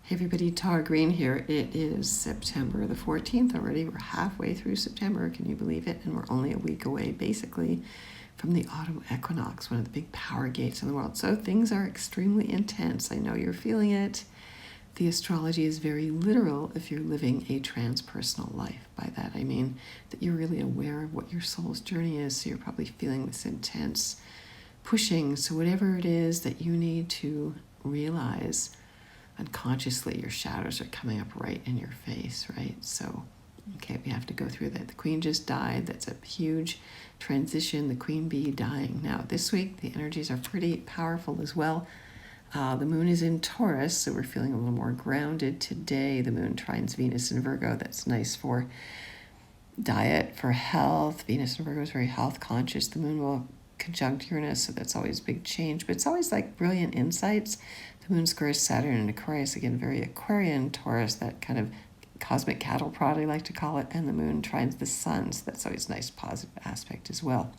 Hey everybody, Tara Green here. It is September the 14th already. We're halfway through September, can you believe it? And we're only a week away basically from the autumn equinox, one of the big power gates in the world. So things are extremely intense. I know you're feeling it. The astrology is very literal if you're living a transpersonal life. By that I mean that you're really aware of what your soul's journey is. So you're probably feeling this intense pushing. So whatever it is that you need to realize unconsciously, your shadows are coming up right in your face, right? So, okay, we have to go through that. The queen just died. That's a huge transition, the queen bee dying. Now, this week, the energies are pretty powerful as well. The moon is in Taurus, so we're feeling a little more grounded today. The moon trines Venus in Virgo. That's nice for diet, for health. Venus in Virgo is very health conscious. The moon will conjunct Uranus, so that's always a big change, but it's always like brilliant insights. The moon squares Saturn in Aquarius, again, very Aquarian, Taurus, that kind of cosmic cattle prod, I like to call it, and the moon trines the sun, so that's always a nice positive aspect as well.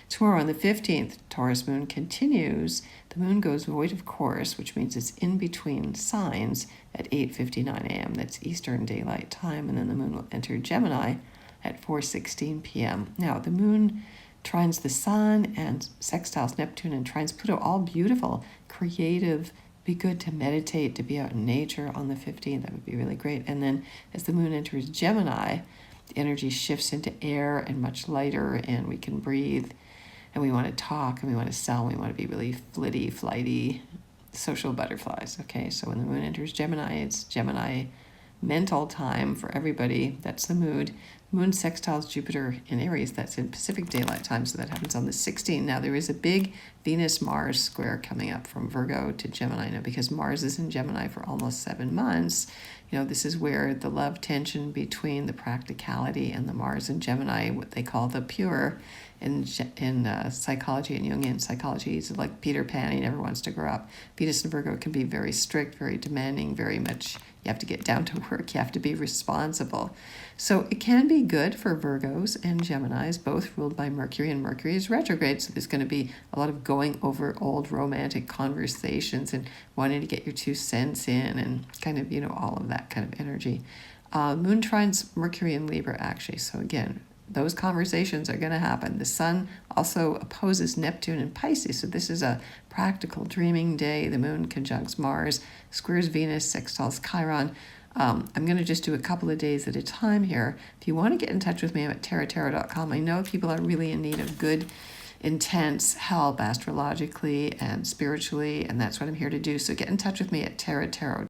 Tomorrow on the 15th, Taurus moon continues. The moon goes void of course, which means it's in between signs at 8:59 a.m. That's Eastern Daylight Time, and then the moon will enter Gemini at 4:16 p.m. Now, the moon trines the sun and sextiles Neptune and trines Pluto, all beautiful, creative. Be good to meditate, to be out in nature on the 15th. That would be really great. And then as the moon enters Gemini, the energy shifts into air and much lighter, and we can breathe, and we want to talk, and we want to sell, and we want to be really flitty, flighty, social butterflies. Okay, so when the moon enters Gemini, it's Gemini mental time for everybody. That's the mood. Moon sextiles Jupiter in Aries. That's in Pacific Daylight Time, so that happens on the 16th. Now, there is a big Venus-Mars square coming up from Virgo to Gemini. Now, because Mars is in Gemini for almost 7 months, this is where the love tension between the practicality and the Mars in Gemini, what they call the pure in psychology and Jungian psychology, is like Peter Pan. He never wants to grow up. Venus and Virgo can be very strict, very demanding, very much, you have to get down to work. You have to be responsible. So it can be good for Virgos and Geminis, both ruled by Mercury, and Mercury is retrograde. So there's going to be a lot of going over old romantic conversations and wanting to get your 2 cents in and kind of, all of that kind of energy. Moon trines Mercury in Libra, actually. So again, those conversations are going to happen. The sun also opposes Neptune in Pisces, so this is a practical dreaming day. The moon conjuncts Mars, squares Venus, sextiles Chiron. I'm going to just do a couple of days at a time here. If you want to get in touch with me, I'm at taratarot.com. I know people are really in need of good, intense help astrologically and spiritually, and that's what I'm here to do. So get in touch with me at taratarot.com.